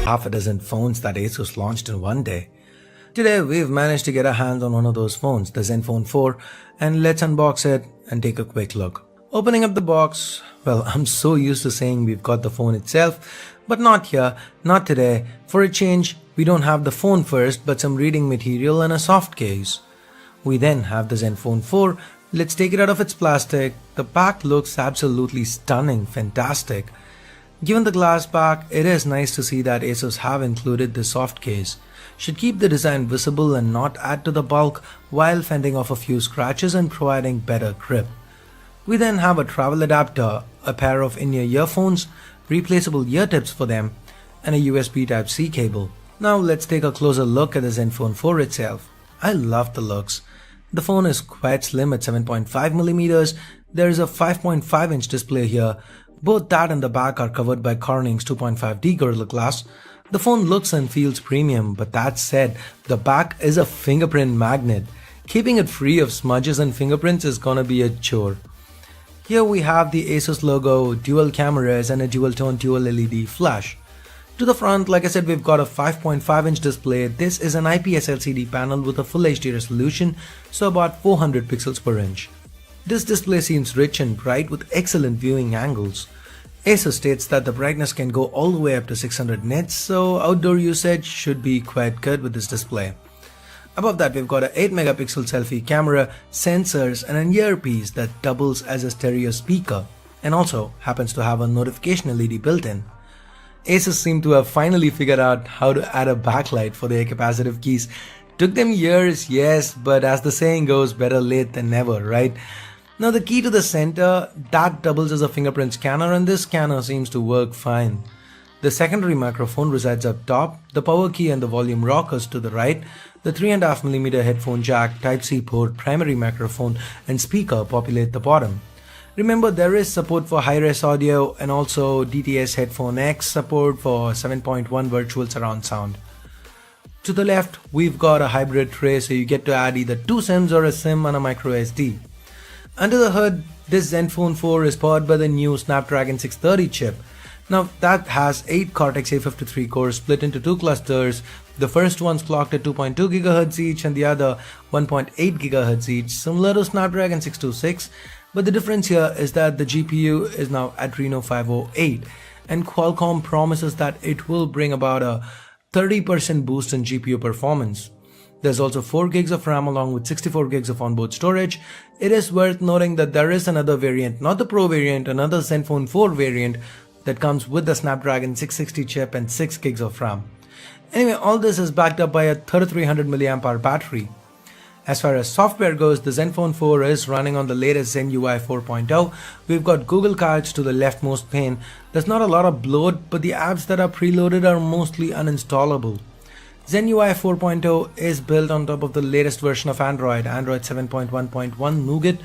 half a dozen phones that Asus launched in one day. Today we've managed to get our hands on one of those phones, the Zenfone 4, and let's unbox it and take a quick look. Opening up the box, well, I'm so used to saying we've got the phone itself, but not here, not today. For a change, we don't have the phone first, but some reading material and a soft case. We then have the Zenfone 4. Let's take it out of its plastic. The back looks absolutely stunning, fantastic. Given the glass back, it is nice to see that Asus have included the soft case. Should keep the design visible and not add to the bulk while fending off a few scratches and providing better grip. We then have a travel adapter, a pair of in-ear earphones, replaceable ear tips for them, and a USB Type-C cable. Now let's take a closer look at the Zenfone 4 itself. I love the looks. The phone is quite slim at 7.5mm. There is a 5.5-inch display here. Both that and the back are covered by Corning's 2.5D Gorilla Glass. The phone looks and feels premium, but that said, the back is a fingerprint magnet. Keeping it free of smudges and fingerprints is gonna be a chore. Here we have the Asus logo, dual cameras and a dual tone dual LED flash. To the front, like I said, we've got a 5.5-inch display. This is an IPS LCD panel with a full HD resolution, so about 400 pixels per inch. This display seems rich and bright with excellent viewing angles. Asus states that the brightness can go all the way up to 600 nits, so outdoor usage should be quite good with this display. Above that, we've got an 8-megapixel selfie camera, sensors and an earpiece that doubles as a stereo speaker and also happens to have a notification LED built in. Asus seem to have finally figured out how to add a backlight for their capacitive keys. Took them years, yes, but as the saying goes, better late than never, right? Now the key to the center, that doubles as a fingerprint scanner, and this scanner seems to work fine. The secondary microphone resides up top, the power key and the volume rockers to the right, the 3.5mm headphone jack, Type-C port, primary microphone and speaker populate the bottom. Remember, there is support for high-res audio and also DTS Headphone X support for 7.1 virtual surround sound. To the left, we've got a hybrid tray, so you get to add either two SIMs or a SIM and a micro SD. Under the hood, this Zenfone 4 is powered by the new Snapdragon 630 chip. Now that has 8 Cortex A53 cores split into two clusters. The first one's clocked at 2.2 GHz each and the other 1.8 GHz each, similar to Snapdragon 626. But the difference here is that the GPU is now Adreno 508 and Qualcomm promises that it will bring about a 30% boost in GPU performance. There's also 4 gigs of RAM along with 64 gigs of onboard storage. It is worth noting that there is another variant, not the Pro variant, another Zenfone 4 variant that comes with the Snapdragon 660 chip and 6 gigs of RAM. Anyway, all this is backed up by a 3300 mAh battery. As far as software goes, the Zenfone 4 is running on the latest Zen UI 4.0. We've got Google cards to the leftmost pane. There's not a lot of bloat, but the apps that are preloaded are mostly uninstallable. Zen UI 4.0 is built on top of the latest version of Android 7.1.1 Nougat.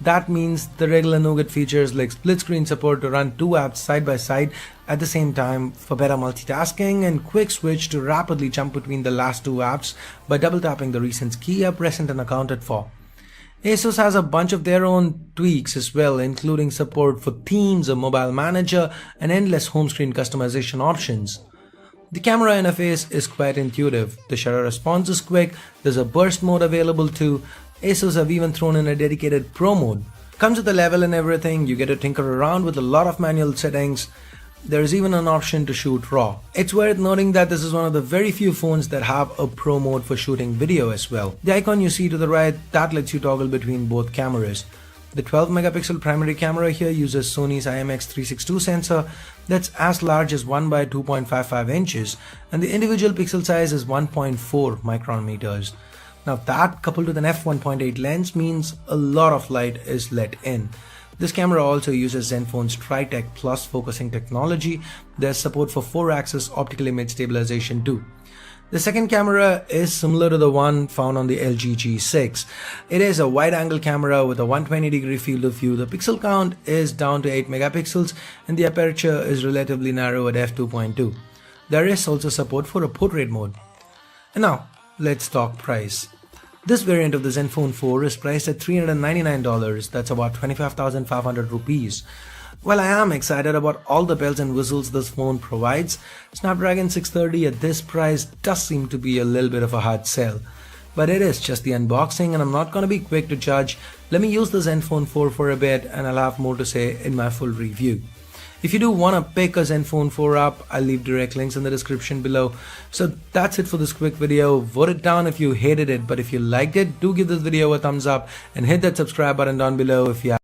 That means the regular Nougat features like split screen support to run two apps side by side at the same time for better multitasking and quick switch to rapidly jump between the last two apps by double tapping the recent key are present and accounted for. Asus has a bunch of their own tweaks as well, including support for themes, a mobile manager and endless home screen customization options. The camera interface is quite intuitive, the shutter response is quick, there's a burst mode available too. Asus have even thrown in a dedicated Pro mode. Comes with a level and everything, you get to tinker around with a lot of manual settings. There is even an option to shoot RAW. It's worth noting that this is one of the very few phones that have a Pro mode for shooting video as well. The icon you see to the right, that lets you toggle between both cameras. The 12-megapixel primary camera here uses Sony's IMX362 sensor that's as large as 1 by 2.55 inches and the individual pixel size is 1.4 micrometers. Now that coupled with an f1.8 lens means a lot of light is let in. This camera also uses Zenfone's Tritech Plus focusing technology. There's support for 4-axis optical image stabilization too. The second camera is similar to the one found on the LG G6. It is a wide-angle camera with a 120-degree field of view. The pixel count is down to 8 megapixels and the aperture is relatively narrow at f2.2. There is also support for a portrait mode. And now, let's talk price. This variant of the Zenfone 4 is priced at $399, that's about 25,500 rupees. Well, I am excited about all the bells and whistles this phone provides. Snapdragon 630 at this price does seem to be a little bit of a hard sell. But it is just the unboxing and I'm not going to be quick to judge. Let me use the Zenfone 4 for a bit and I'll have more to say in my full review. If you do want to pick a Zenfone 4 up, I'll leave direct links in the description below. So that's it for this quick video. Vote it down if you hated it, but if you liked it, do give this video a thumbs up and hit that subscribe button down below if you